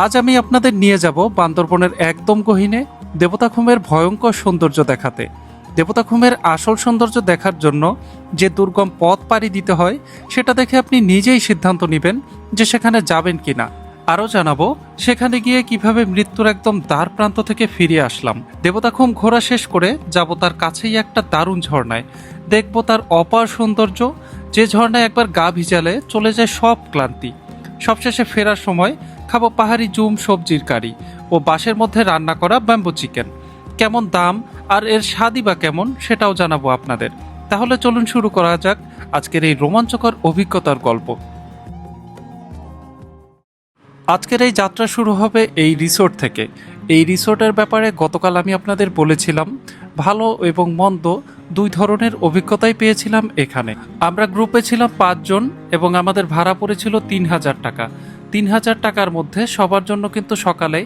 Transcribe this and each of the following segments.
আজ আমি আপনাদের নিয়ে যাব বান্দরবনের একদম গহীনে দেবতাখুমের ভয়ঙ্কর সৌন্দর্য দেখাতে। দেবতাখুমের আসল সৌন্দর্য দেখার জন্য যে দুর্গম পথ পাড়ি দিতে হয় সেটা দেখে আপনি নিজেই সিদ্ধান্ত নেবেন যে সেখানে যাবেন কিনা। আরও জানাবো সেখানে গিয়ে কিভাবে মৃত্যুর একদম দ্বার প্রান্ত থেকে ফিরে আসলাম। দেবতাখুম ঘোরা শেষ করে যাব তার কাছেই একটা দারুণ ঝর্ণায়, দেখব তার অপার সৌন্দর্য, যে ঝর্ণায় একবার গা ভিজালে চলে যায় সব ক্লান্তি। সবশেষে ফেরার সময় খাবো পাহাড়ি জুম সবজির কারি ও বাঁশের মধ্যে রান্না করা ব্যাম্বো চিকেন। কেমন দাম আর এর স্বাদই বা কেমন সেটাও জানাবো আপনাদের। তাহলে চলুন শুরু করা যাক আজকের এই রোমাঞ্চকর অভিজ্ঞতার গল্প। আজকের এই যাত্রা শুরু হবে এই রিসোর্ট থেকে। এই রিসোর্টের ব্যাপারে গতকাল আমি আপনাদের বলেছিলাম, ভালো এবং মন্দ দুই ধরনের অভিজ্ঞতাই পেয়েছিলাম এখানে। আমরা গ্রুপে ছিলাম 5 জন এবং আমাদের ভাড়া পড়েছিল 3000 টাকা। 3000 টাকার মধ্যে সবার জন্য কিন্তু সকালে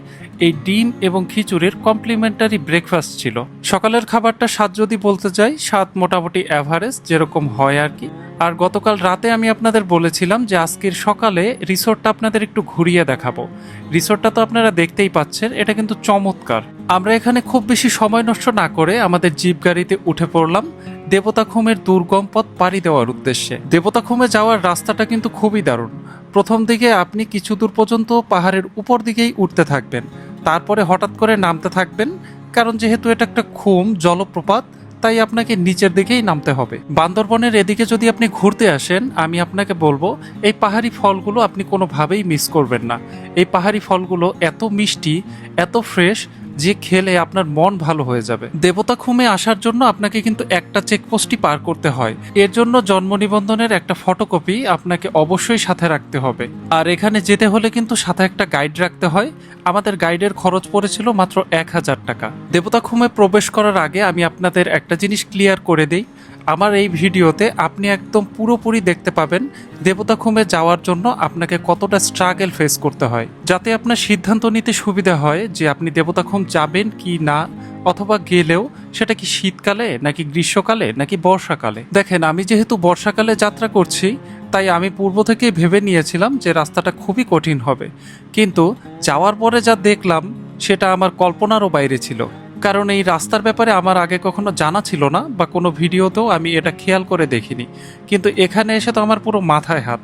এই ডিম এবং খিচুড়ির কমপ্লিমেন্টারি ব্রেকফাস্ট ছিল। সকালের খাবারটা স্বাদ যদি বলতে যাই, স্বাদ মোটামুটি অ্যাভারেজ যেরকম হয় আর কি। আর গতকাল রাতে আমি আপনাদের বলেছিলাম যে আজকের সকালে রিসোর্টটা আপনাদের একটু ঘুরিয়ে দেখাবো। রিসোর্টটা তো আপনারা দেখতেই পাচ্ছেন, এটা কিন্তু চমৎকার। আমরা এখানে খুব বেশি সময় নষ্ট না করে আমাদের জিপ গাড়িতে উঠে পড়লাম দেবতাখুমের দুর্গম পথ পাড়ি দেওয়ার উদ্দেশ্যে। দেবতাখুমে যাওয়ার রাস্তাটা কিন্তু খুবই দারুণ। প্রথম দিকে আপনি কিছু দূর পর্যন্ত পাহাড়ের উপর দিকেই উঠতে থাকবেন, তারপরে হঠাৎ করে নামতে থাকবেন, কারণ যেহেতু এটা একটা খুম জলপ্রপাত তাই আপনাকে নিচের দিকেই নামতে হবে। বান্দরবনের এদিকে যদি আপনি ঘুরতে আসেন, আমি আপনাকে বলবো এই পাহাড়ি ফলগুলো আপনি কোনোভাবেই মিস করবেন না। এই পাহাড়ি ফলগুলো এত মিষ্টি, এত ফ্রেশ যে খেলে আপনার মন ভালো হয়ে যাবে। দেবতাখুমে আসার জন্য আপনাকে কিন্তু একটা চেকপোস্টই পার করতে হয়। এর জন্য জন্ম নিবন্ধনের একটা ফটোকপি আপনাকে অবশ্যই সাথে রাখতে হবে। আর এখানে যেতে হলে কিন্তু সাথে একটা গাইড রাখতে হয়। আমাদের গাইডের খরচ পড়েছিল মাত্র 1000 টাকা। দেবতাখুমে প্রবেশ করার আগে আমি আপনাদের একটা জিনিস ক্লিয়ার করে দিই। আমার এই ভিডিওতে আপনি একদম পুরোপুরি দেখতে পাবেন দেবতাখুমে যাওয়ার জন্য আপনাকে কতটা স্ট্রাগল ফেস করতে হয়, যাতে আপনার সিদ্ধান্ত নিতে সুবিধা হয় যে আপনি দেবতাখুম যাবেন কি না, অথবা গেলেও সেটা কি শীতকালে নাকি গ্রীষ্মকালে নাকি বর্ষাকালে। দেখেন, আমি যেহেতু বর্ষাকালে যাত্রা করছি তাই আমি পূর্ব থেকেই ভেবে নিয়েছিলাম যে রাস্তাটা খুবই কঠিন হবে, কিন্তু যাওয়ার পরে যা দেখলাম সেটা আমার কল্পনারও বাইরে ছিল। কারণ এই রাস্তার ব্যাপারে আমার আগে কখনো জানা ছিল না, বা কোনো ভিডিওতেও আমি এটা খেয়াল করে দেখিনি, কিন্তু এখানে এসে তো আমার পুরো মাথায় হাত।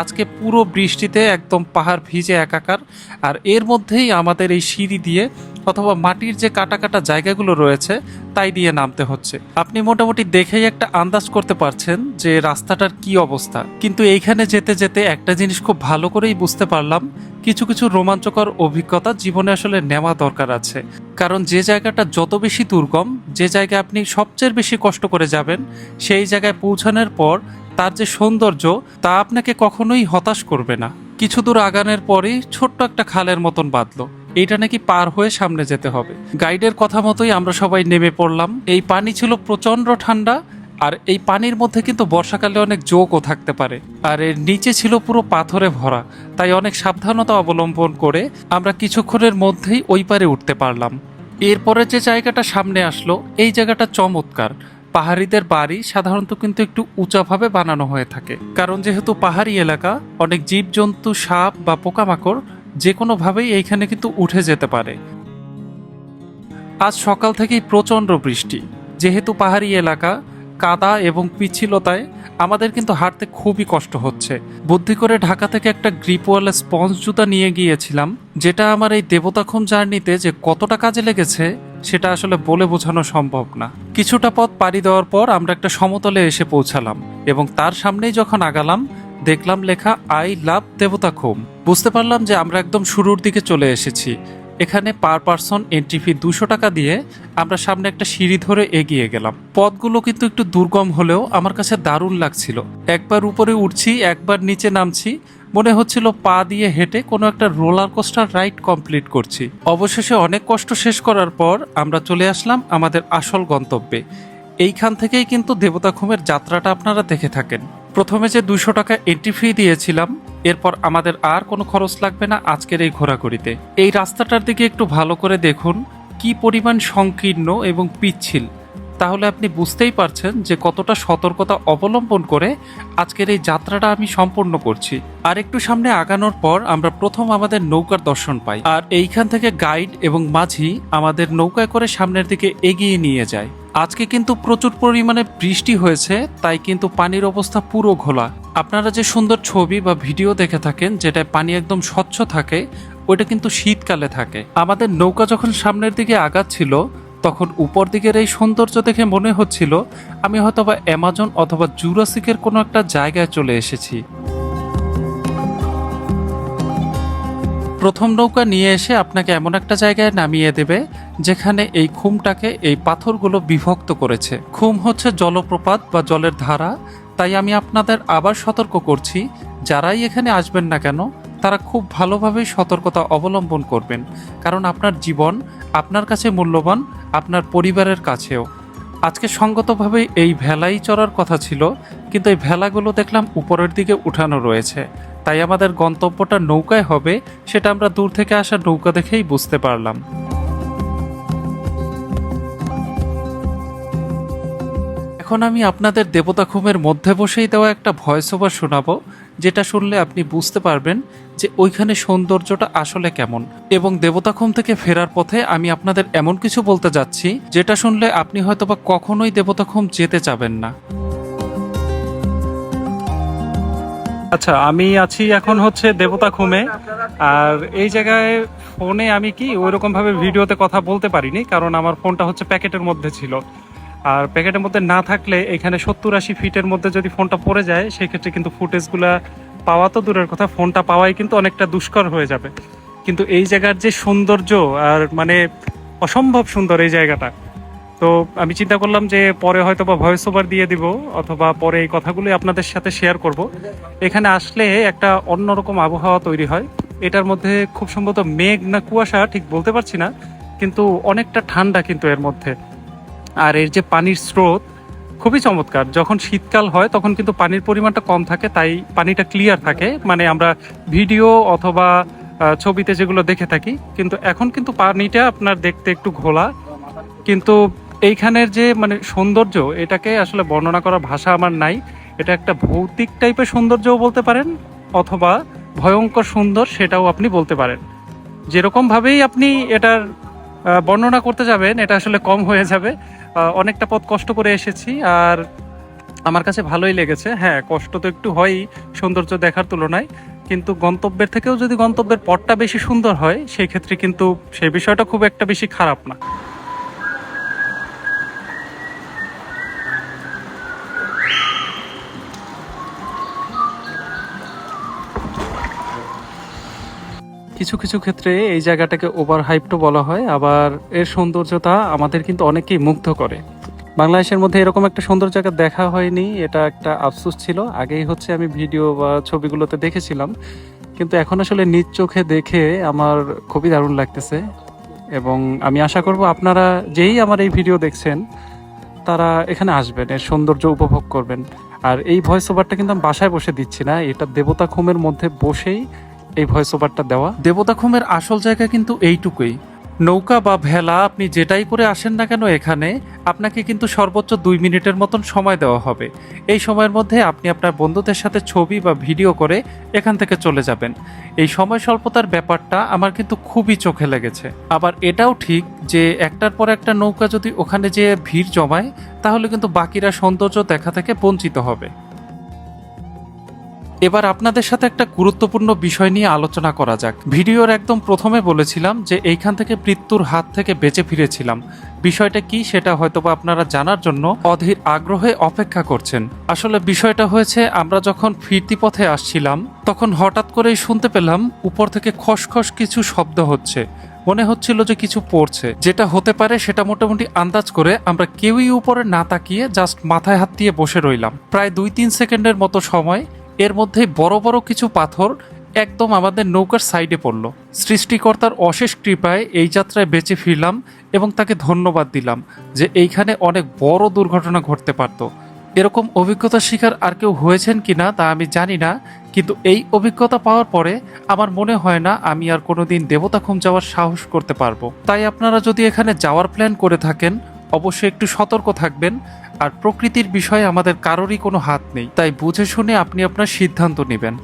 আজকে পুরো বৃষ্টিতে একদম পাহাড় ভিজে একাকার, আর এর মধ্যেই আমাদের এই সিঁড়ি দিয়ে অথবা মাটির যে কাটা কাটা জায়গাগুলো রয়েছে তাই দিয়ে নামতে হচ্ছে। আপনি মোটামুটি দেখেই একটা আন্দাজ করতে পারছেন যে রাস্তাটার কি অবস্থা। কিন্তু এইখানে যেতে যেতে একটা জিনিস খুব ভালো করেই বুঝতে পারলাম, কিছু কিছু রোমাঞ্চকর অভিজ্ঞতা জীবনে আসলে নেওয়া দরকার আছে। কারণ যে জায়গাটা যত বেশি দুর্গম, যে জায়গায় আপনি সবচেয়ে বেশি কষ্ট করে যাবেন, সেই জায়গায় পৌঁছানোর পর তার যে সৌন্দর্য তা আপনাকে কখনোই হতাশ করবে না। কিছু দূর আগানোর পরেই ছোট্ট একটা খালের মতন বাঁধলো, এইটা নাকি পার হয়ে সামনে যেতে হবে। গাইডের কথা মতোই আমরা সবাই নেমে পড়লাম। এই পানি ছিল প্রচন্ড ঠান্ডা, আর এই পানির মধ্যে কিন্তু বর্ষাকালে অনেক জোকও থাকতে পারে, আর এর নিচে ছিল পুরো পাথরে ভরা। তাই অনেক সাবধানতা অবলম্বন করে আমরা কিছুক্ষণের মধ্যেই ওই পারে উঠতে পারলাম। এরপরে যে জায়গাটা সামনে আসলো, এই জায়গাটা চমৎকার। পাহাড়িদের বাড়ি সাধারণত কিন্তু একটু উঁচাভাবে বানানো হয়ে থাকে, কারণ যেহেতু পাহাড়ি এলাকা, অনেক জীবজন্তু, সাপ বা পোকামাকড় যে কোনোভাবেই এইখানে কিন্তু উঠে যেতে পারে। আজ সকাল থেকেই প্রচণ্ড বৃষ্টি, যেহেতু পাহাড়ি এলাকা, কাদা এবং পিচ্ছিলতায় আমাদের কিন্তু হাঁটতে খুবই কষ্ট হচ্ছে। বুদ্ধি করে ঢাকা থেকে একটা গ্রিপওয়ালা স্পঞ্জ জুতা নিয়ে গিয়েছিলাম, যেটা আমার এই দেবতাখুম জার্নিতে যে কতটা কাজে লেগেছে সেটা আসলে বলে বোঝানো সম্ভব না। কিছুটা পথ পাড়ি দেওয়ার পর আমরা একটা সমতলে এসে পৌঁছালাম, এবং তার সামনেই যখন আগালাম দেখলাম লেখা আই লাভ দেবতাখুম। বুঝতে পারলাম যে আমরা একদম শুরুর দিকে চলে এসেছি। এখানে পার পারসন এন্ট্রি ফি 200 টাকা দিয়ে আমরা সামনে একটা সিঁড়ি ধরে এগিয়ে গেলাম। পথগুলো কিন্তু একটু দুর্গম হলেও আমার কাছে দারুণ লাগছিল। একবার উপরে উঠছি, একবার নিচে নামছি, মনে হচ্ছিল পা দিয়ে হেঁটে কোনো একটা রোলার কোস্টার রাইড কমপ্লিট করছি। অবশেষে অনেক কষ্ট শেষ করার পর আমরা চলে আসলাম আমাদের আসল গন্তব্যে। এইখান থেকেই কিন্তু দেবতাখুমের যাত্রাটা আপনারা দেখে থাকেন। প্রথমে যে 200 টাকা এন্ট্রি ফি দিয়েছিলাম, এরপর আমাদের আর কোনো খরচ লাগবে না আজকের এই ঘোরাঘুরিতে। এই রাস্তাটার দিকে একটু ভালো করে দেখুন কি পরিমাণ সংকীর্ণ এবং পিচ্ছিল। তাহলে আপনি বুঝতেই পারছেন যে কতটা সতর্কতা অবলম্বন করে আজকের এই যাত্রাটা আমি সম্পূর্ণ করছি। আর একটু সামনে আগানোর পর আমরা প্রথম আমাদের নৌকার দর্শন পাই, আর এইখান থেকে গাইড এবং মাঝি আমাদের নৌকায় করে সামনের দিকে এগিয়ে নিয়ে যায়। আজকে কিন্তু প্রচুর পরিমাণে বৃষ্টি হয়েছে, তাই কিন্তু পানির অবস্থা পুরো ঘোলা। আপনারা যে সুন্দর ছবি বা ভিডিও দেখে থাকেন যেটায় পানি একদম স্বচ্ছ থাকে, ওইটা কিন্তু শীতকালে থাকে। আমাদের নৌকা যখন সামনের দিকে আগাচ্ছিল তখন উপর দিকের এই সৌন্দর্য দেখে মনে হচ্ছিল আমি হয়তোবা অ্যামাজন অথবা জুরাসিকের কোনো একটা জায়গায় চলে এসেছি। প্রথম নৌকা নিয়ে এসে আপনাকে এমন একটা জায়গায় নামিয়ে দেবে যেখানে এই খুমটাকে এই পাথরগুলো বিভক্ত করেছে। খুম হচ্ছে জলপ্রপাত বা জলের ধারা, তাই আমি আপনাদের আবার সতর্ক করছি, যারাই এখানে আসবেন না কেন তারা খুব ভালোভাবে সতর্কতা অবলম্বন করবেন, কারণ আপনার জীবন আপনার কাছে মূল্যবান, আপনার পরিবারের কাছেও। আজকে সঙ্গতভাবে এই ভেলাই চড়ার কথা ছিল, কিন্তু এই ভেলাগুলো দেখলাম উপরের দিকে উঠানো রয়েছে, তাই আমাদের গন্তব্যটা নৌকায় হবে সেটা আমরা দূর থেকে আসা নৌকা দেখেই বুঝতে পারলাম। এখন আমি আপনাদের দেবতাখুমের মধ্যে বসেই দেওয়া একটা ভয়েস ওভার শোনাবো, যেটা শুনলে আপনি বুঝতে পারবেন যে ওইখানে সৌন্দর্যটা আসলে কেমন। এবং দেবতাখুম থেকে ফেরার পথে আমি আপনাদের এমন কিছু বলতে যাচ্ছি যেটা শুনলে আপনি হয়তোবা কখনোই দেবতাখুম যেতে চাবেন না। আচ্ছা, আমি আছি এখন হচ্ছে দেবতাখুমে, আর এই জায়গায় ফোনে আমি কি ওইরকম ভাবে ভিডিওতে কথা বলতে পারিনি, কারণ আমার ফোনটা হচ্ছে প্যাকেটের মধ্যে ছিল। আর প্যাকেটের মধ্যে না থাকলে এখানে 70-80 ফিটের মধ্যে যদি ফোনটা পড়ে যায় সেক্ষেত্রে কিন্তু ফুটেজগুলা পাওয়া তো দূরের কথা, ফোনটা পাওয়াই কিন্তু অনেকটা দুষ্কর হয়ে যাবে। কিন্তু এই জায়গার যে সৌন্দর্য, আর মানে অসম্ভব সুন্দর এই জায়গাটা, তো আমি চিন্তা করলাম যে পরে হয়তো বা ভয়েস ওভার দিয়ে দিব, অথবা পরে এই কথাগুলো আপনাদের সাথে শেয়ার করব। এখানে আসলে একটা অন্যরকম আবহাওয়া তৈরি হয়। এটার মধ্যে খুব সম্ভবত মেঘ না কুয়াশা ঠিক বলতে পারছি না, কিন্তু অনেকটা ঠান্ডা কিন্তু এর মধ্যে। আর এর যে পানির স্রোত খুবই চমৎকার। যখন শীতকাল হয় তখন কিন্তু পানির পরিমাণটা কম থাকে, তাই পানিটা ক্লিয়ার থাকে, মানে আমরা ভিডিও অথবা ছবিতে যেগুলো দেখে থাকি। কিন্তু এখন কিন্তু পানিটা আপনার দেখতে একটু ঘোলা, কিন্তু এইখানের যে মানে সৌন্দর্য, এটাকে আসলে বর্ণনা করার ভাষা আমার নাই। এটা একটা ভৌতিক টাইপের সৌন্দর্যও বলতে পারেন, অথবা ভয়ঙ্কর সুন্দর সেটাও আপনি বলতে পারেন। যেরকম ভাবেই আপনি এটার বর্ণনা করতে যাবেন এটা আসলে কম হয়ে যাবে। অনেকটা পথ কষ্ট করে এসেছি, আর আমার কাছে ভালোই লেগেছে। হ্যাঁ, কষ্ট তো একটু হয়ই সৌন্দর্য দেখার তুলনায়, কিন্তু গন্তব্যের থেকেও যদি গন্তব্যের পথটা বেশি সুন্দর হয় সেই ক্ষেত্রে কিন্তু সেই বিষয়টা খুব একটা বেশি খারাপ না। কিছু কিছু ক্ষেত্রে এই জায়গাটাকে ওভার হাইপড বলা হয়, আবার এর সৌন্দর্যতা আমাদের কিন্তু অনেকেই মুগ্ধ করে। বাংলাদেশের মধ্যে এরকম একটা সুন্দর জায়গা দেখা হয়নি, এটা একটা আফসোস ছিল। আগেই হচ্ছে আমি ভিডিও বা ছবিগুলোতে দেখেছিলাম, কিন্তু এখন আসলে নিজ চোখে দেখে আমার খুবই দারুণ লাগতেছে। এবং আমি আশা করব আপনারা যেই আমার এই ভিডিও দেখছেন তারা এখানে আসবেন, এর সৌন্দর্য উপভোগ করবেন। আর এই ভয়েস ওভারটা কিন্তু আমি বাসায় বসে দিচ্ছি না, এটা দেবতাখুমের মধ্যে বসেই এই ভয়েস ওভারটা দেওয়া। দেবতাখুমের আসল জায়গা কিন্তু এইটুকুই। নৌকা বা ভেলা আপনি যেটাই করে আসেন না কেন এখানে, আপনাকে কিন্তু সর্বোচ্চ 2 মিনিটের মতন সময় দেওয়া হবে। এই সময়ের মধ্যে আপনি আপনার বন্ধুদের সাথে ছবি বা ভিডিও করে এখান থেকে চলে যাবেন। এই সময় স্বল্পতার ব্যাপারটা আমার কিন্তু খুবই চোখে লেগেছে। আবার এটাও ঠিক যে একটার পর একটা নৌকা যদি ওখানে যেয়ে ভিড় জমায় তাহলে কিন্তু বাকিরা সৌন্দর্য দেখা থেকে বঞ্চিত হবে। এবার আপনাদের সাথে একটা গুরুত্বপূর্ণ বিষয় নিয়ে আলোচনা করা যাক। ভিডিওর একদম প্রথমে বলেছিলাম যে এইখান থেকে মৃত্যুর হাত থেকে বেঁচে ফিরেছিলাম। বিষয়টা কি সেটা হয়তোবা আপনারা জানার জন্য অধীর আগ্রহে অপেক্ষা করছেন। আসলে বিষয়টা হয়েছে, আমরা যখন ফিরতি পথে আসছিলাম তখন হঠাৎ করেই শুনতে পেলাম উপর থেকে খসখস কিছু শব্দ হচ্ছে। মনে হচ্ছিল যে কিছু পড়ছে, যেটা হতে পারে সেটা মোটামুটি আন্দাজ করে আমরা কেউই উপরে না তাকিয়ে জাস্ট মাথায় হাত দিয়ে বসে রইলাম। প্রায় 2-3 সেকেন্ডের মতো সময়, এর মধ্যেই বড় বড় কিছু পাথর একদম আমাদের নৌকার সাইডে পড়ল। সৃষ্টিকর্তার অশেষ কৃপায় এই যাত্রায় বেঁচে ফিরলাম এবং তাকে ধন্যবাদ দিলাম যে এইখানে অনেক বড় দুর্ঘটনা ঘটতে পারত। এরকম অভিজ্ঞতার শিকার আর কেউ হয়েছেন কিনা তা আমি জানি না, কিন্তু এই অভিজ্ঞতা পাওয়ার পরে আমার মনে হয় না আমি আর কোনোদিন দেবতাখুম যাওয়ার সাহস করতে পারবো। তাই আপনারা যদি এখানে যাওয়ার প্ল্যান করে থাকেন অবশ্যই একটু সতর্ক থাকবেন। আর প্রকৃতির বিষয়ে আমাদের কারোরই কোনো হাত নেই, তাই বুঝে শুনে আপনি আপনার সিদ্ধান্ত নেবেন।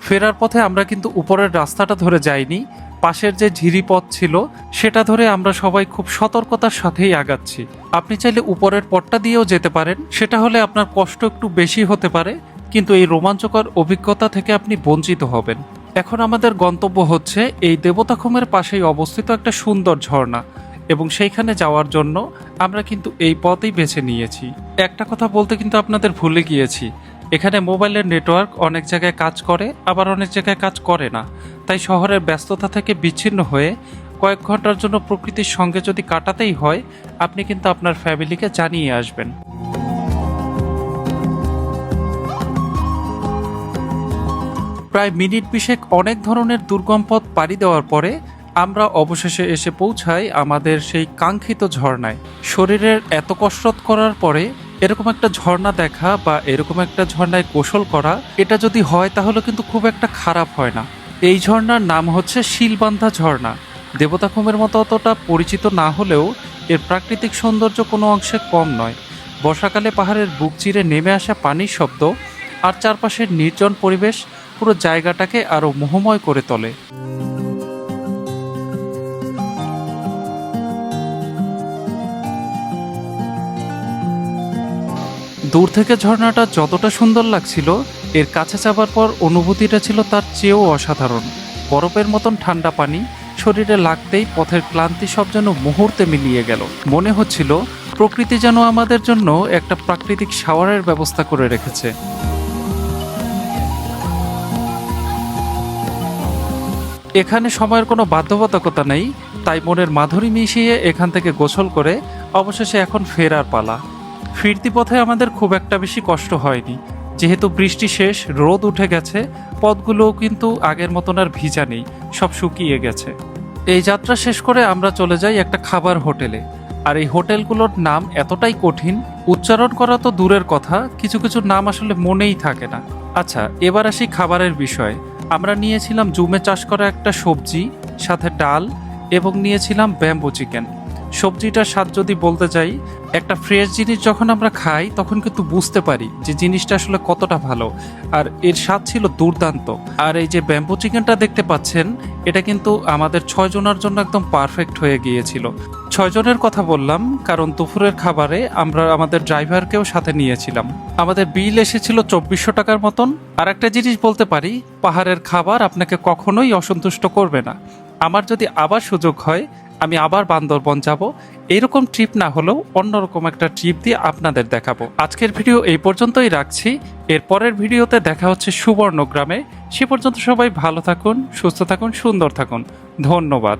ফেরার পথে আমরা কিন্তু উপরের রাস্তাটা ধরে যাইনি, পাশের যে ঝিরিপথ ছিল সেটা ধরে আমরা সবাই খুব সতর্কতার সাথেই আগাচ্ছি। আপনি চাইলে উপরের পথটা দিয়েও যেতে পারেন, সেটা হলে আপনার কষ্ট একটু বেশি হতে পারে, কিন্তু এই রোমাঞ্চকর অভিজ্ঞতা থেকে আপনি বঞ্চিত হবেন। এখন আমাদের গন্তব্য হচ্ছে এই দেবতাখুমের পাশেই অবস্থিত একটা সুন্দর ঝর্ণা, এবং সেইখানে যাওয়ার জন্য আমরা কিন্তু এই পথই বেছে নিয়েছি। একটা কথা বলতে কিন্তু আপনাদের ভুলে গিয়েছি, এখানে মোবাইলের নেটওয়ার্ক অনেক জায়গায় কাজ করে, আবার অনেক জায়গায় কাজ করে না। তাই শহরের ব্যস্ততা থেকে বিচ্ছিন্ন হয়ে কয়েক ঘন্টার জন্য প্রকৃতির সঙ্গে যদি কাটাতেই হয়, আপনি কিন্তু আপনার ফ্যামিলিকে জানিয়ে আসবেন। প্রায় মিনিট 20 অনেক ধরনের দুর্গম পথ পাড়ি দেওয়ার পরে আমরা অবশেষে এসে পৌঁছাই আমাদের সেই কাঙ্ক্ষিত ঝর্ণায়। শরীরের এত কসরত করার পরে এরকম একটা ঝর্ণা দেখা বা এরকম একটা ঝর্ণায় গোসল করা, এটা যদি হয় তাহলে কিন্তু খুব একটা খারাপ হয় না। এই ঝর্ণার নাম হচ্ছে শিলবান্ধা ঝর্ণা। দেবতাখুমের মতো অতটা পরিচিত না হলেও এর প্রাকৃতিক সৌন্দর্য কোনো অংশে কম নয়। বর্ষাকালে পাহাড়ের বুক চিরে নেমে আসা পানির শব্দ আর চারপাশের নির্জন পরিবেশ পুরো জায়গাটাকে আরো মোহময় করে তোলে। দূর থেকে ঝর্ণাটা যতটা সুন্দর লাগছিল, এর কাছে যাবার পর অনুভূতিটা ছিল তার চেয়েও অসাধারণ। বরফের মতন ঠান্ডা পানি শরীরে লাগতেই পথের ক্লান্তি সব যেন মুহূর্তে মিলিয়ে গেল। মনে হচ্ছিল প্রকৃতি যেন আমাদের জন্য একটা প্রাকৃতিক শাওয়ারের ব্যবস্থা করে রেখেছে। এখানে সময়ের কোনো বাধ্যবাধকতা নেই, তাই মনের মাধুরী মিশিয়ে এখান থেকে গোসল করে অবশেষে এখন ফেরার পালা। ফিরতি পথে আমাদের খুব একটা বেশি কষ্ট হয়নি, যেহেতু বৃষ্টি শেষ, রোদ উঠে গেছে, পথগুলোও কিন্তু আগের মতন আর ভিজা নেই, সব শুকিয়ে গেছে। এই যাত্রা শেষ করে আমরা চলে যাই একটা খাবার হোটেলে। আর এই হোটেলগুলোর নাম এতটাই কঠিন, উচ্চারণ করা তো দূরের কথা, কিছু কিছু নাম আসলে মনেই থাকে না। আচ্ছা, এবার আসি খাবারের বিষয়ে। আমরা নিয়েছিলাম জুমে চাষ করা একটা সবজি, সাথে ডাল, এবং নিয়েছিলাম ব্যাম্বু চিকেন। সবজিটার স্বাদ যদি বলতে যাই, একটা ফ্রেশ জিনিস যখন আমরা খাই তখন কিন্তু বুঝতে পারি যে জিনিসটা আসলে কতটা ভালো, আর এর স্বাদ ছিল দুর্দান্ত। আর এই যে ব্যাম্বু চিকেনটা দেখতে পাচ্ছেন, এটা কিন্তু আমাদের 6 জনের জন্য একদম পারফেক্ট হয়ে গিয়েছিল। 6 জনের কথা বললাম কারণ দুপুরের খাবারে আমরা আমাদের ড্রাইভারকেও সাথে নিয়েছিলাম। আমাদের বিল এসেছিল 2400 টাকার মতন। আর একটা জিনিস বলতে পারি, পাহাড়ের খাবার আপনাকে কখনোই অসন্তুষ্ট করবে না। আমার যদি আবার সুযোগ হয়, আমি আবার বান্দরবন যাব। এইরকম ট্রিপ না হলেও অন্যরকম একটা ট্রিপ দিয়ে আপনাদের দেখাবো। আজকের ভিডিও এই পর্যন্তই রাখছি। এর পরের ভিডিওতে দেখা হচ্ছে সুবর্ণগ্রামে। সে পর্যন্ত সবাই ভালো থাকুন, সুস্থ থাকুন, সুন্দর থাকুন। ধন্যবাদ।